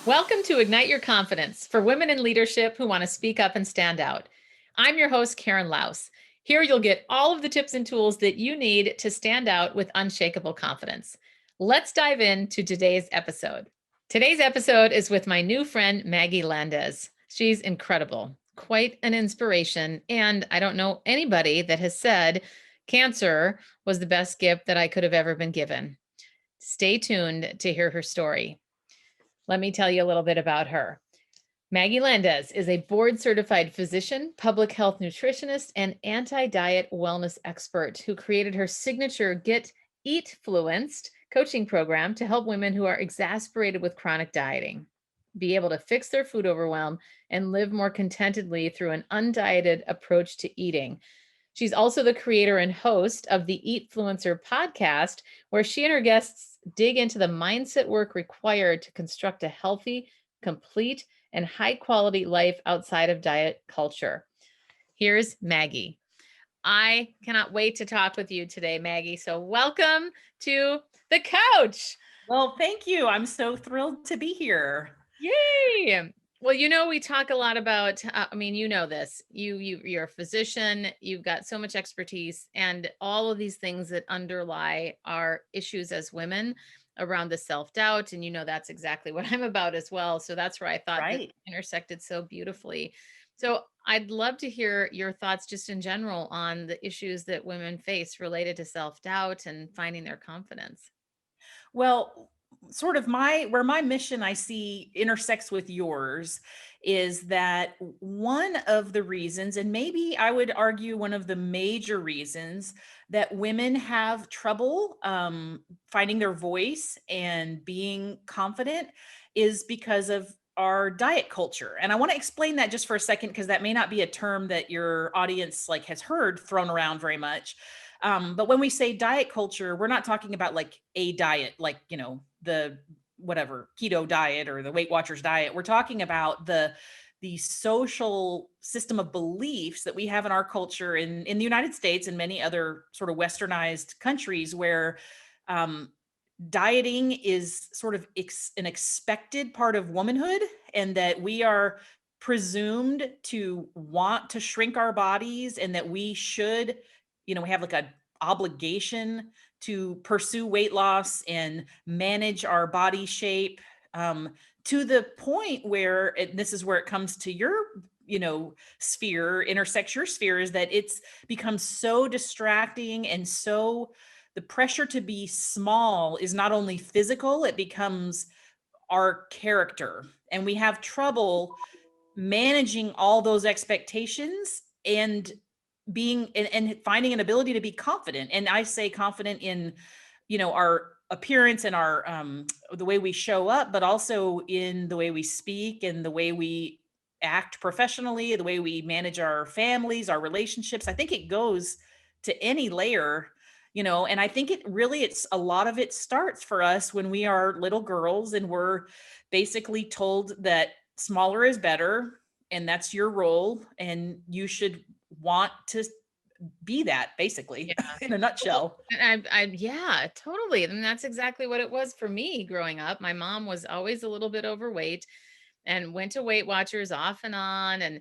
Welcome to Ignite Your Confidence for women in leadership who want to speak up and stand out. I'm your host, Karen Laus. Here you'll get all of the tips and tools that you need to stand out with unshakable confidence. Let's dive into today's episode. Today's episode is with my new friend, Maggie Landez. She's incredible, quite an inspiration, and I don't know anybody that has said cancer was the best gift that I could have ever been given. Stay tuned to hear her story. Let me tell you a little bit about her. Maggie Landez is a board certified physician, public health nutritionist, and anti diet wellness expert who created her signature Get Eat Fluenced coaching program to help women who are exasperated with chronic dieting be able to fix their food overwhelm and live more contentedly through an undieted approach to eating. She's also the creator and host of the Eatfluencer podcast, where she and her guests dig into the mindset work required to construct a healthy, complete, and high quality life outside of diet culture. Here's Maggie. I cannot wait to talk with you today, Maggie. So, welcome to the couch. Well, thank you. I'm so thrilled to be here. Yay! Well, we talk a lot about, you know this. You're a physician, you've got so much expertise and all of these things that underlie our issues as women around the self-doubt, and that's exactly what I'm about as well. So that's where I thought that Right. intersected so beautifully. So I'd love to hear your thoughts just in general on the issues that women face related to self-doubt and finding their confidence. Well, sort of my mission I see intersects with yours is that one of the reasons, and maybe I would argue one of the major reasons that women have trouble finding their voice and being confident is because of our diet culture. And I want to explain that just for a second because that may not be a term that your audience like has heard thrown around very much. But when we say diet culture, we're not talking about like a diet, like, the whatever keto diet or the Weight Watchers diet. We're talking about the social system of beliefs that we have in our culture in the United States and many other sort of westernized countries where um, dieting is sort of an expected part of womanhood, and that we are presumed to want to shrink our bodies, and that we should, we have like a obligation to pursue weight loss and manage our body shape, to the point where, and this is where it comes to your sphere, intersects your sphere, is that it's become so distracting, and so the pressure to be small is not only physical, it becomes our character. And we have trouble managing all those expectations and and finding an ability to be confident. And I say confident in, our appearance and our the way we show up, but also in the way we speak and the way we act professionally, the way we manage our families, our relationships. I think it goes to any layer, and I think it's a lot of it starts for us when we are little girls and we're basically told that smaller is better, and that's your role, and you should want to be that, basically, Yeah. in a Well, nutshell. yeah, totally. And that's exactly what it was for me growing up. My mom was always a little bit overweight and went to Weight Watchers off and on. And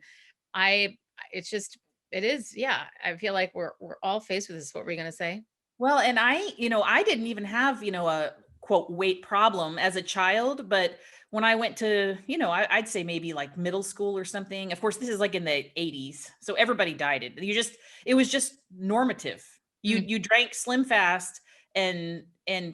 I, it's just, it is, yeah. I feel like we're all faced with this. What were you going to say? Well, and I didn't even have, a quote weight problem as a child, but when I went to, I'd say maybe like middle school or something. Of course, this is like in the 80s. So everybody dieted. It was just normative. Mm. You drank Slim Fast and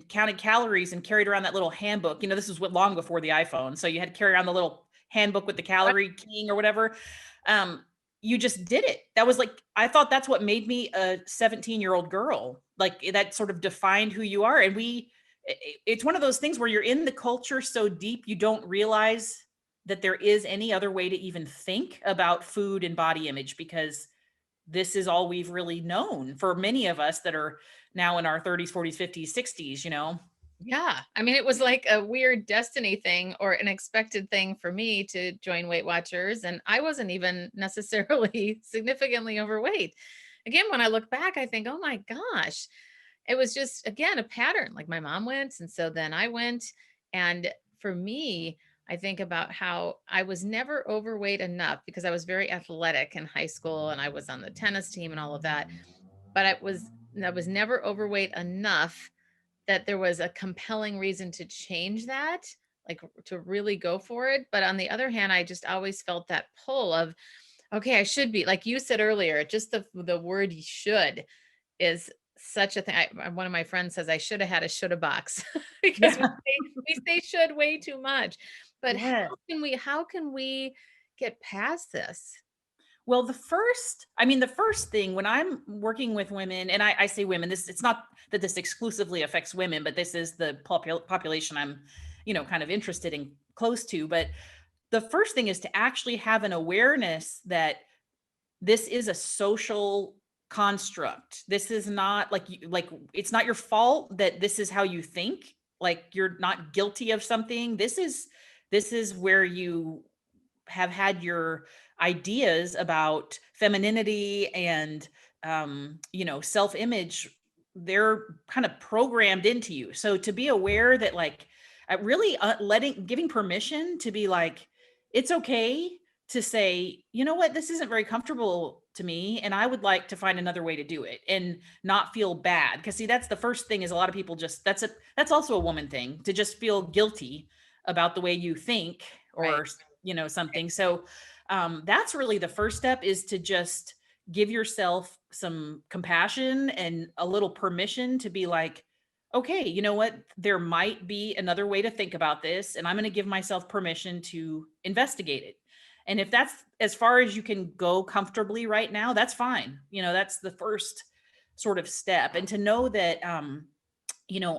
counted calories and carried around that little handbook. This was long before the iPhone. So you had to carry around the little handbook with the Right. calorie king or whatever. Um, you just did it. That was like, I thought that's what made me a 17-year-old girl. Like that sort of defined who you are. And it's one of those things where you're in the culture so deep, you don't realize that there is any other way to even think about food and body image, because this is all we've really known for many of us that are now in our 30s, 40s, 50s, 60s. Yeah. I mean, it was like a weird destiny thing or an expected thing for me to join Weight Watchers. And I wasn't even necessarily significantly overweight. Again, when I look back, I think, oh my gosh, it was just, again, a pattern. Like my mom went. And so then I went. And for me, I think about how I was never overweight enough because I was very athletic in high school and I was on the tennis team and all of that. But I was never overweight enough that there was a compelling reason to change that, like to really go for it. But on the other hand, I just always felt that pull of, okay, I should be, like you said earlier, just the word should is such a thing. One of my friends says I should have had a shoulda box because Yeah. we say should way too much. But Yeah. how can we get past this? Well, the first thing when I'm working with women, and I say women, it's not that this exclusively affects women, but this is the population I'm, kind of interested in close to. But the first thing is to actually have an awareness that this is a social construct. This is not like it's not your fault that this is how you think. Like you're not guilty of something. This is where you have had your ideas about femininity and self-image, they're kind of programmed into you. So to be aware that like really letting giving permission to be like, it's okay to say, you know what, this isn't very comfortable to me and I would like to find another way to do it and not feel bad. Because see, that's the first thing, is a lot of people just that's also a woman thing, to just feel guilty about the way you think Right. or something. So that's really the first step, is to just give yourself some compassion and a little permission to be like, okay, you know what, there might be another way to think about this and I'm going to give myself permission to investigate it. And if that's as far as you can go comfortably right now, that's fine. That's the first sort of step. And to know that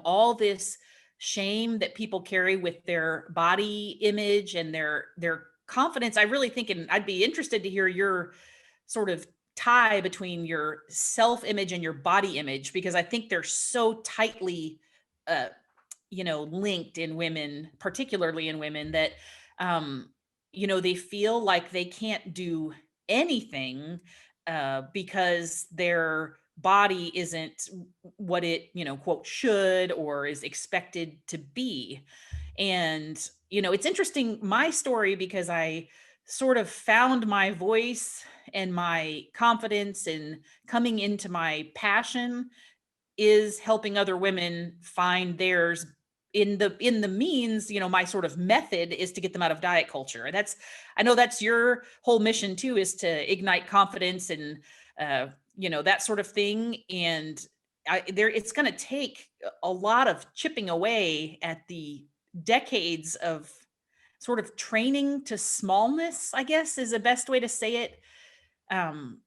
all this shame that people carry with their body image and their confidence, I really think, and I'd be interested to hear your sort of tie between your self image and your body image, because I think they're so tightly uh linked in women, particularly in women, that um they feel like they can't do anything because their body isn't what it, quote, should or is expected to be. And it's interesting, my story, because I sort of found my voice and my confidence and coming into my passion is helping other women find theirs. In the means, my sort of method is to get them out of diet culture. That's, I know that's your whole mission too, is to ignite confidence and that sort of thing. And it's going to take a lot of chipping away at the decades of sort of training to smallness, I guess is the best way to say it. um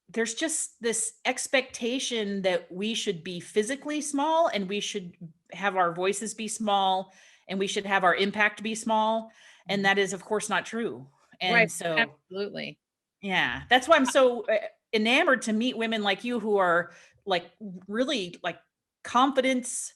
there's just this expectation that we should be physically small and we should have our voices be small and we should have our impact be small. And Mhm. that is, of course, not true. Right. And so, Absolutely. yeah, that's why I'm so enamored to meet women like you who are like really like confidence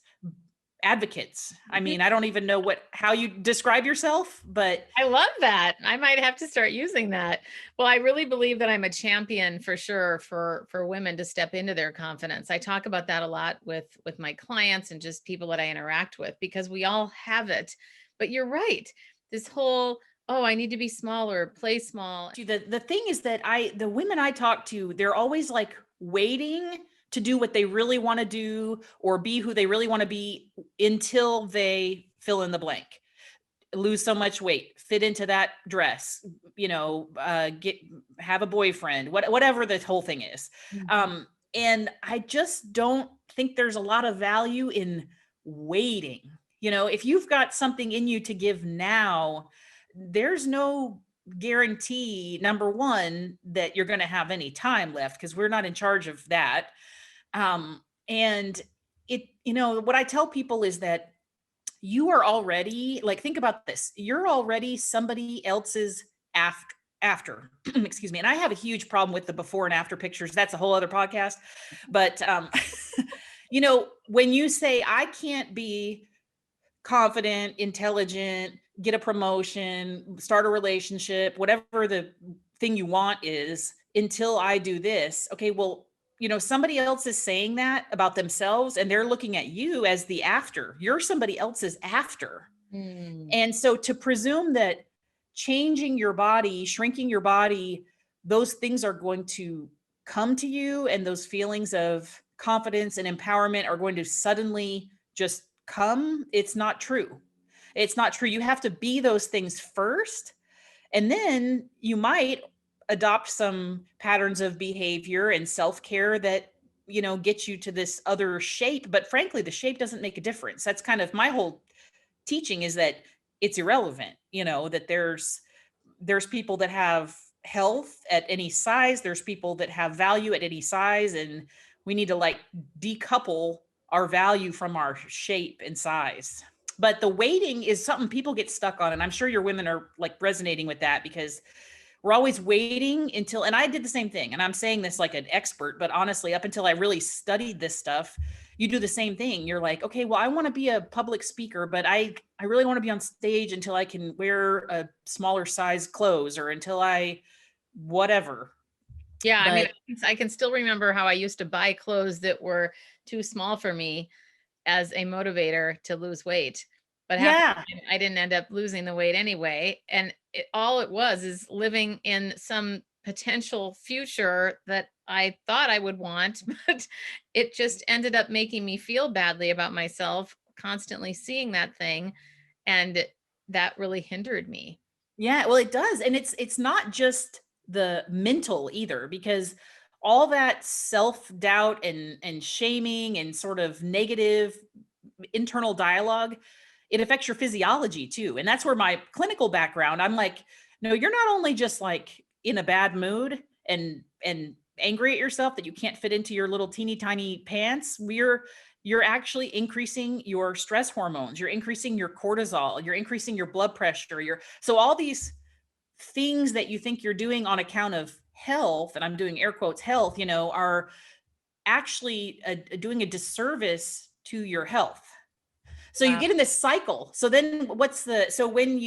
advocates. I mean, I don't even know how you describe yourself, but I love that. I might have to start using that. Well, I really believe that I'm a champion for sure for women to step into their confidence. I talk about that a lot with my clients and just people that I interact with, because we all have it. But you're right. This whole, oh, I need to be smaller, play small. the thing is that the women I talk to, they're always like waiting to do what they really want to do or be who they really want to be until they fill in the blank, lose so much weight, fit into that dress, get have a boyfriend, whatever the whole thing is. Mhm. And I just don't think there's a lot of value in waiting. If you've got something in you to give now, there's no guarantee, number one, that you're going to have any time left, because we're not in charge of that. And what I tell people is that you are already, like, think about this, you're already somebody else's after excuse me. And I have a huge problem with the before and after pictures. That's a whole other podcast. But when you say I can't be confident, intelligent, get a promotion, start a relationship, whatever the thing you want is, until I do this. Okay, well, somebody else is saying that about themselves and they're looking at you as the after. You're somebody else's after. Mm. And so to presume that changing your body, shrinking your body, those things are going to come to you, and those feelings of confidence and empowerment are going to suddenly just come, it's not true. It's not true. You have to be those things first, and then you might adopt some patterns of behavior and self-care that, get you to this other shape. But frankly, the shape doesn't make a difference. That's kind of my whole teaching, is that it's irrelevant, that there's people that have health at any size, there's people that have value at any size, and we need to like decouple our value from our shape and size. But the waiting is something people get stuck on, and I'm sure your women are like resonating with that, because we're always waiting until, and I did the same thing, and I'm saying this like an expert, but honestly, up until I really studied this stuff, you do the same thing. You're like, okay, well, I want to be a public speaker, but I really want to be on stage until I can wear a smaller size clothes, or until I whatever. Yeah, I mean, But I can still remember how I used to buy clothes that were too small for me as a motivator to lose weight. But half the yeah, time I didn't end up losing the weight anyway. And all it was is living in some potential future that I thought I would want, but it just ended up making me feel badly about myself, constantly seeing that thing. And that really hindered me. yeah, well, it does. And it's not just the mental either, because all that self-doubt and shaming and sort of negative internal dialogue, it affects your physiology too. And that's where my clinical background, I'm like, no, you're not only just like in a bad mood and angry at yourself that you can't fit into your little teeny tiny pants. You're actually increasing your stress hormones, you're increasing your cortisol, you're increasing your blood pressure, so all these things that you think you're doing on account of health, and I'm doing air quotes health, are actually doing a disservice to your health. So you Wow. get in this cycle. So then so when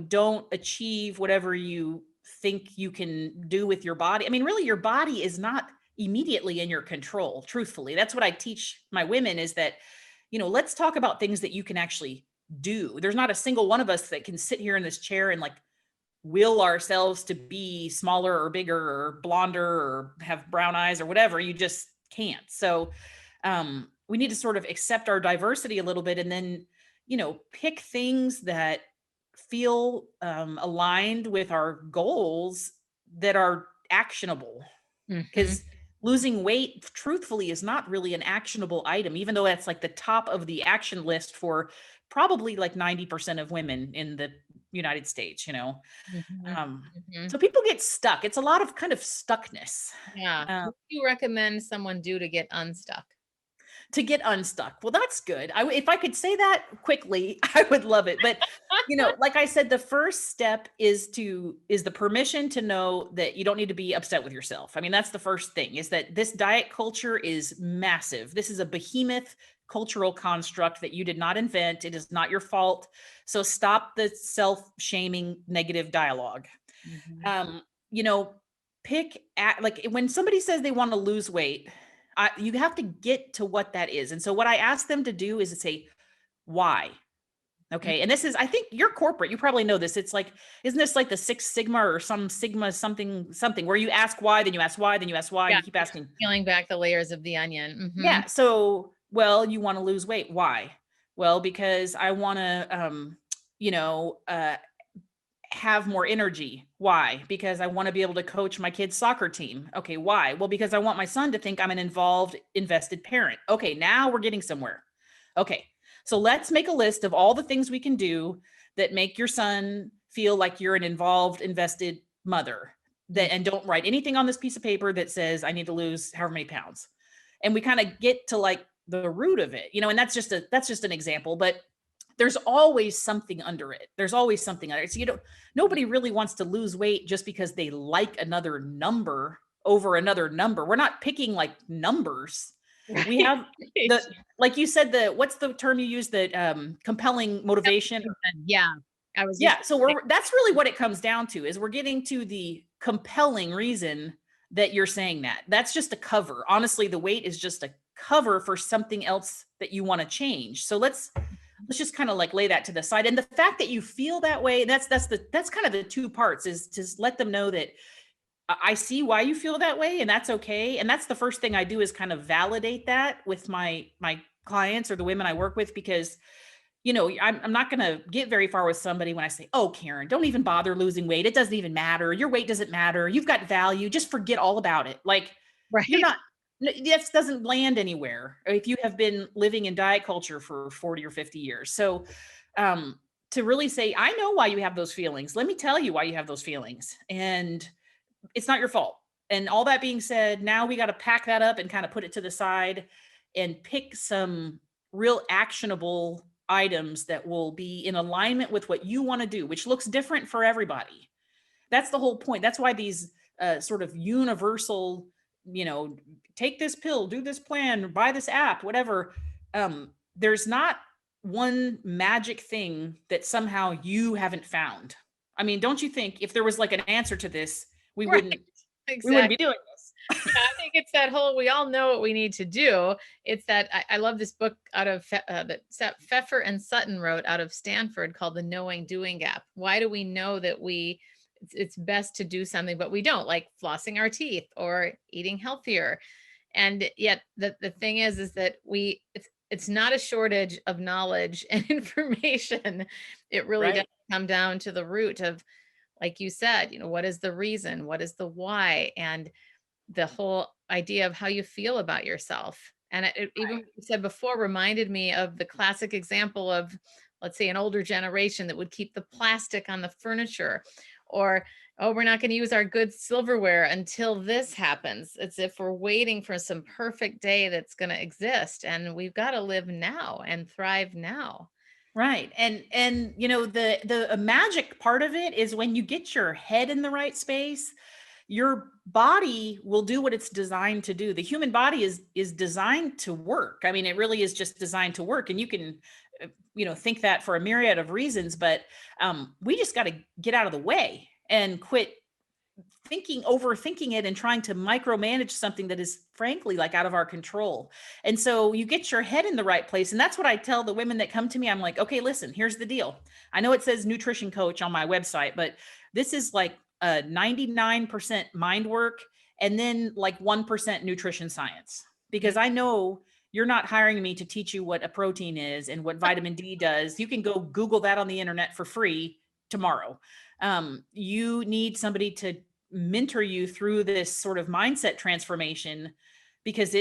don't achieve whatever you think you can do with your body, I mean, really, your body is not immediately in your control, truthfully. That's what I teach my women, is that, let's talk about things that you can actually do. There's not a single one of us that can sit here in this chair and like will ourselves to be smaller or bigger or blonder or have brown eyes or whatever. You just can't. So we need to sort of accept our diversity a little bit, and then, pick things that feel aligned with our goals, that are actionable. Mhm. Because losing weight, truthfully, is not really an actionable item, even though that's like the top of the action list for probably like 90% of women in the United States. Mhm. Um, Mhm. so people get stuck. It's a lot of kind of stuckness. Yeah. Um, What do you recommend someone do to get unstuck? to get unstuck. Well, that's good. If I could say that quickly, I would love it. But like I said, the first step is the permission to know that you don't need to be upset with yourself. I mean, that's the first thing, is that this diet culture is massive. This is a behemoth cultural construct that you did not invent. It is not your fault. So stop the self-shaming negative dialogue. Mhm. Um, you know, pick at like when somebody says they want to lose weight, you have to get to what that is. And so what I ask them to do is to say, why? Mm. Okay. And this is, I think you're corporate. You probably know this. It's like, isn't this like the Six Sigma or some Sigma something where you ask why, then you ask why, then you ask why, and Yeah, you keep asking. peeling back the layers of the onion. Mhm. Yeah. So, well, you want to lose weight. Why? Well, because I want to, you know, uh, have more energy. Why? Because I want to be able to coach my kids' soccer team. Okay, why? Well, because I want my son to think I'm an involved, invested parent. Okay, now we're getting somewhere. Okay, so let's make a list of all the things we can do that make your son feel like you're an involved, invested mother. Mm. And don't write anything on this piece of paper that says I need to lose however many pounds. And we kind of get to like the root of it, and that's just an example, but there's always something under it. There's always something under it. So nobody really wants to lose weight just because they like another number over another number. We're not picking like numbers. We Right. have the, like you said, what's the term you use, that compelling motivation? Yeah. I was just Yeah. So that's really what it comes down to, is we're getting to the compelling reason that you're saying that. That's just a cover. Honestly, the weight is just a cover for something else that you want to change. So let's just kind of like lay that to the side. And the fact that you feel that way, that's kind of the two parts, is to let them know that I see why you feel that way, and that's okay. And that's the first thing I do, is kind of validate that with my clients or the women I work with, because I'm not going to get very far with somebody when I say, oh, Karen, don't even bother losing weight. It doesn't even matter. Your weight doesn't matter. You've got value. Just forget all about it. Like, you're Right. not, this doesn't land anywhere if you have been living in diet culture for 40 or 50 years. So, to really say, I know why you have those feelings. Let me tell you why you have those feelings. And it's not your fault. And all that being said, now we got to pack that up and kind of put it to the side and pick some real actionable items that will be in alignment with what you want to do, which looks different for everybody. That's the whole point. That's why these sort of universal, take this pill, do this plan, buy this app, whatever. There's not one magic thing that somehow you haven't found. I mean, don't you think if there was like an answer to this, we Right. wouldn't we wouldn't Exactly. be doing this? Yeah, I think it's that whole, we all know what we need to do. It's that I love this book out of that Pfeffer and Sutton wrote out of Stanford, called The Knowing Doing Gap. Why do we know that it's best to do something, but we don't, like flossing our teeth or eating healthier? And yet the thing is that it's not a shortage of knowledge and information. It really does Right. come down to the root of, like you said, what is the reason? What is the why? And the whole idea of how you feel about yourself. And even what you said before reminded me of the classic example of, let's say, an older generation that would keep the plastic on the furniture, or, oh, we're not going to use our good silverware until this happens. It's if we're waiting for some perfect day that's going to exist. And we've got to live now and thrive now. Right. And the magic part of it is when you get your head in the right space, your body will do what it's designed to do. The human body is designed to work. I mean, it really is just designed to work, and you can think that for a myriad of reasons, but we just got to get out of the way and quit overthinking it and trying to micromanage something that is frankly like out of our control. And so you get your head in the right place. And that's what I tell the women that come to me. I'm like, okay, listen, here's the deal. I know it says nutrition coach on my website, but this is like a 99% mind work and then like 1% nutrition science, because I know you're not hiring me to teach you what a protein is and what vitamin D does. You can go Google that on the internet for free tomorrow. You need somebody to mentor you through this sort of mindset transformation, because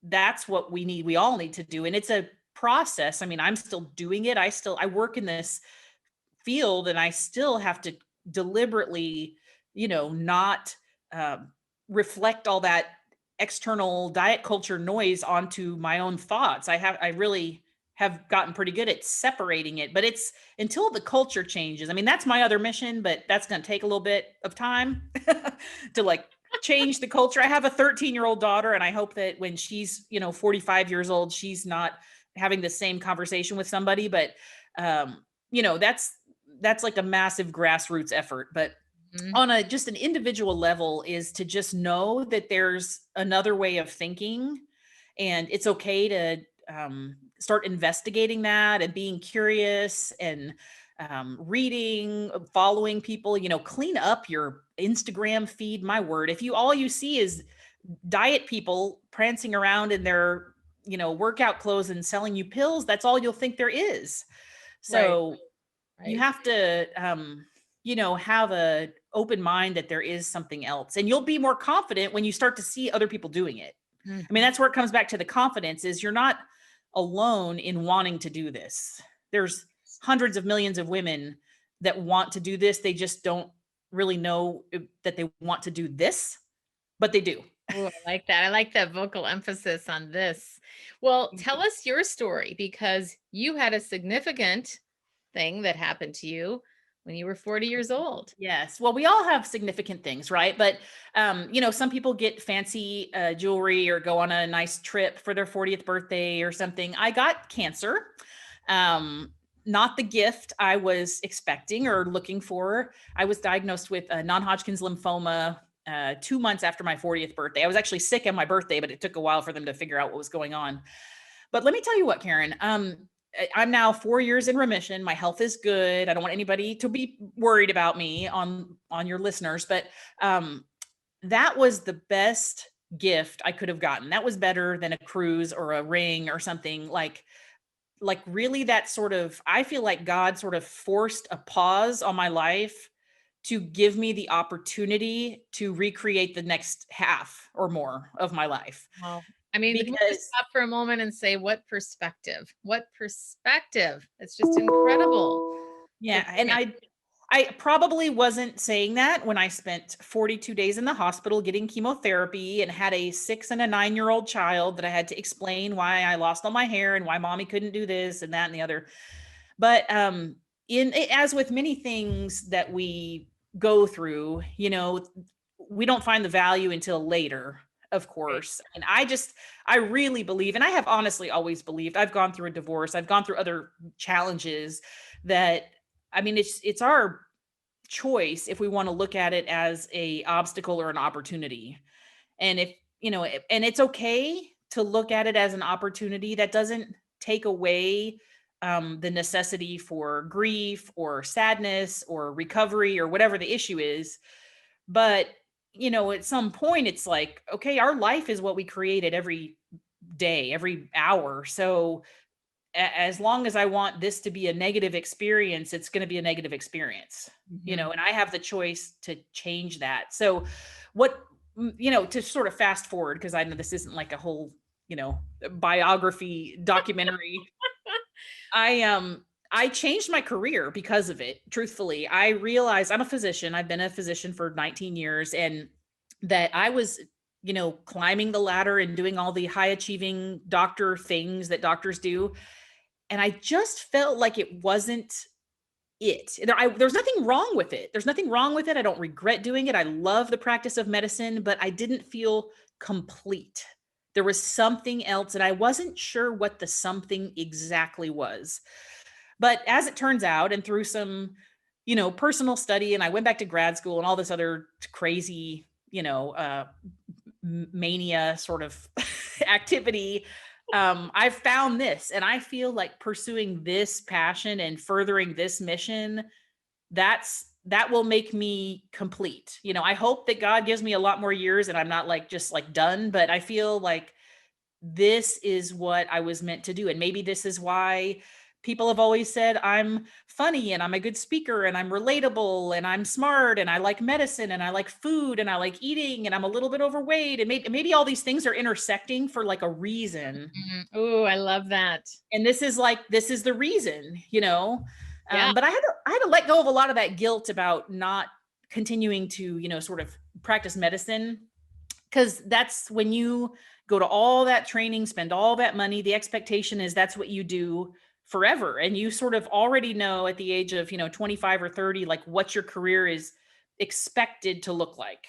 that's what we all need to do. And it's a process. I mean, I'm still doing it. I work in this field, and I still have to deliberately, not reflect all that external diet culture noise onto my own thoughts. I really have gotten pretty good at separating it, but it's until the culture changes. I mean, that's my other mission, but that's going to take a little bit of time to like change the culture. I have a 13-year-old daughter, and I hope that when she's, 45 years old, she's not having the same conversation with somebody. But that's like a massive grassroots effort. But Mhm. on just an individual level, is to just know that there's another way of thinking, and it's okay to start investigating that and being curious and reading, following people. Clean up your Instagram feed. My word, if all you see is diet people prancing around in their workout clothes and selling you pills, that's all you'll think there is. Right. So you Right. have to have a open mind that there is something else, and you'll be more confident when you start to see other people doing it. I mean, Mhm. that's where it comes back to the confidence, is you're not alone in wanting to do this. There's hundreds of millions of women that want to do this. They just don't really know that they want to do this, but they do. Ooh, I like that. I like that vocal emphasis on this. Well, tell us your story, because you had a significant thing that happened to you when you were 40 years old. Yes. Well, we all have significant things, right? But some people get fancy jewelry or go on a nice trip for their 40th birthday or something. I got cancer. Um, Not the gift I was expecting or looking for. I was diagnosed with non-Hodgkin's lymphoma 2 months after my 40th birthday. I was actually sick on my birthday, but it took a while for them to figure out what was going on. But let me tell you what, Karen. I'm now 4 years in remission. My health is good. I don't want anybody to be worried about me on your listeners, but that was the best gift I could have gotten. That was better than a cruise or a ring or something like really that sort of, I feel like God sort of forced a pause on my life to give me the opportunity to recreate the next half or more of my life. Well, I mean, can we just Because stop for a moment and say, what perspective? What perspective? It's just incredible. yeah, It's and I probably wasn't saying that when I spent 42 days in the hospital getting chemotherapy and had a 6 and a 9-year-old child that I had to explain why I lost all my hair and why mommy couldn't do this and that and the other. But in as with many things that we go through, we don't find the value until later, of great. course. And I really believe, and I have honestly always believed, I've gone through a divorce, I've gone through other challenges that, I mean, it's our choice if we want to look at it as a obstacle or an opportunity. And if, and it's okay to look at it as an opportunity. That doesn't take away the necessity for grief or sadness or recovery or whatever the issue is. But, at some point, it's like, okay, our life is what we created every day, every hour. So as long as I want this to be a negative experience, it's going to be a negative experience, Mhm. and I have the choice to change that. So what, to sort of fast forward, because I know this isn't like a whole, biography documentary. I changed my career because of it. Truthfully, I realized I'm a physician. I've been a physician for 19 years, and that I was, climbing the ladder and doing all the high achieving doctor things that doctors do, and I just felt like it wasn't it. There's nothing wrong with it. There's nothing wrong with it. I don't regret doing it. I love the practice of medicine, but I didn't feel complete. There was something else, and I wasn't sure what the something exactly was. But as it turns out, and through some, personal study, and I went back to grad school and all this other crazy, mania sort of activity, I've found this, and I feel like pursuing this passion and furthering this mission, that will make me complete. I hope that God gives me a lot more years and I'm not like just like done, but I feel like this is what I was meant to do. And maybe this is why people have always said I'm funny and I'm a good speaker and I'm relatable and I'm smart and I like medicine and I like food and I like eating and I'm a little bit overweight, and maybe all these things are intersecting for like a reason. Oh, I love that. And this is the reason, Yeah. but I had to let go of a lot of that guilt about not continuing to, sort of practice medicine, because that's when you go to all that training, spend all that money, the expectation is that's what you do forever. And you sort of already know at the age of, 25 or 30, like what your career is expected to look like.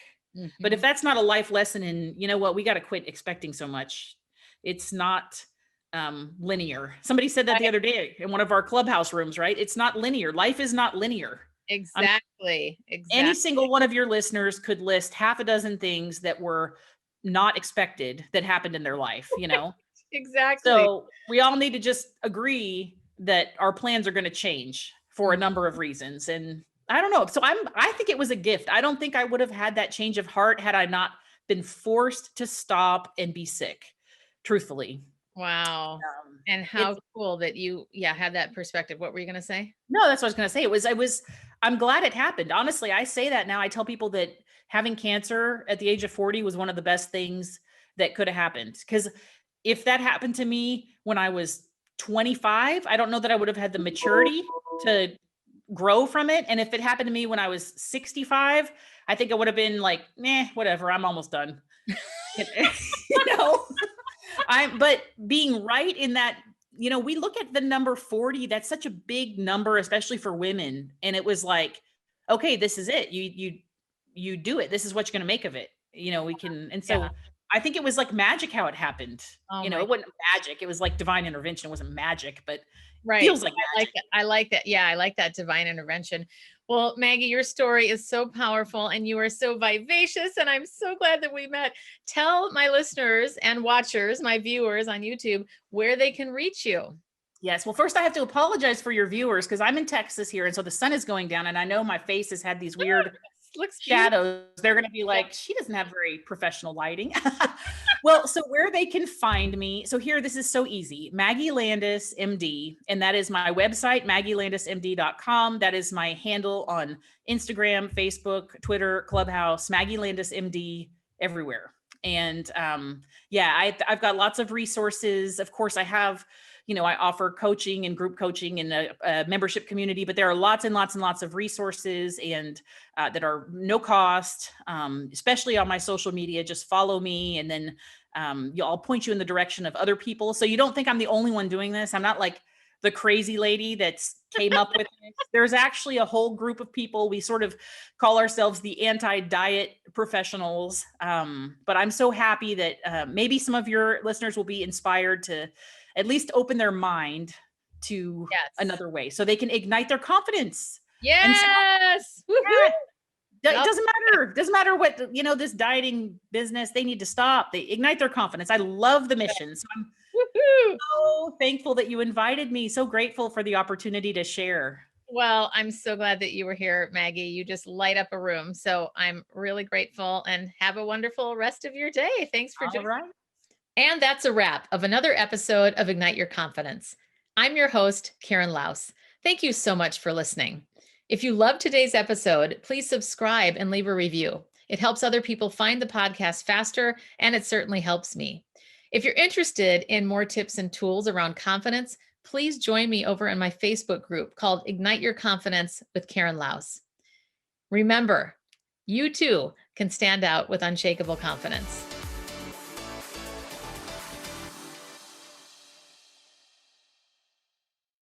But if Mhm. that's not a life lesson, and you know what, we got to quit expecting so much. It's not linear. Somebody said that the Right. other day in one of our clubhouse rooms, right? It's not linear. Life is not linear. Exactly. Any Exactly. single one of your listeners could list half a dozen things that were not expected that happened in their life. Exactly. So we all need to just agree that our plans are going to change for a Mm. number of reasons. And I don't know. So I think it was a gift. I don't think I would have had that change of heart had I not been forced to stop and be sick, truthfully. Wow. And It's how cool that you, yeah, had that perspective. What were you going to say? No, that's what I was gonna say. I'm glad it happened. Honestly, I say that now. I tell people that having cancer at the age of 40 was one of the best things that could have happened. Because if that happened to me when I was 25, I don't know that I would have had the maturity to grow from it. And if it happened to me when I was 65, I think I would have been like, whatever, I'm almost done. you know? But being right in that, we look at the number 40, that's such a big number, especially for women. And it was like, okay, this is it. You do it. This is what you're going to make of it. We can. And Yeah. so I think it was like magic how it happened. Oh my. It wasn't magic. It was like divine intervention. It wasn't magic, but Right. feels like I like magic. that. I like that. Yeah, I like that divine intervention. Well, Maggie, your story is so powerful and you are so vivacious, and I'm so glad that we met. Tell my listeners and watchers, my viewers on YouTube, where they can reach you. Yes. Well, first I have to apologize for your viewers because I'm in Texas here. And so the sun is going down and I know my face has had these weird Looks beautiful. shadows. They're going to be like, she doesn't have very professional lighting. Well, so where they can find me. So here, this is so easy. Maggie Landis, MD. And that is my website, maggielandismd.com. That is my handle on Instagram, Facebook, Twitter, Clubhouse, Maggie Landis, MD, everywhere. And yeah, I've got lots of resources. Of course, I have, I offer coaching and group coaching in a membership community, but there are lots and lots and lots of resources and that are no cost, especially on my social media. Just follow me, and then I'll point you in the direction of other people. So you don't think I'm the only one doing this. I'm not like the crazy lady that's came up with this. There's actually a whole group of people. We sort of call ourselves the anti-diet professionals. But I'm so happy that maybe some of your listeners will be inspired to at least open their mind to another way so they can ignite their confidence. Yes. And so, yeah, it doesn't matter what, this dieting business, they need to stop. They ignite their confidence. I love the mission. So I'm so thankful that you invited me. So grateful for the opportunity to share. Well, I'm so glad that you were here, Maggie. You just light up a room. So I'm really grateful, and have a wonderful rest of your day. Thanks for joining. All right. And that's a wrap of another episode of Ignite Your Confidence. I'm your host, Karen Laus. Thank you so much for listening. If you loved today's episode, please subscribe and leave a review. It helps other people find the podcast faster, and it certainly helps me. If you're interested in more tips and tools around confidence, please join me over in my Facebook group called Ignite Your Confidence with Karen Laus. Remember, you too can stand out with unshakable confidence.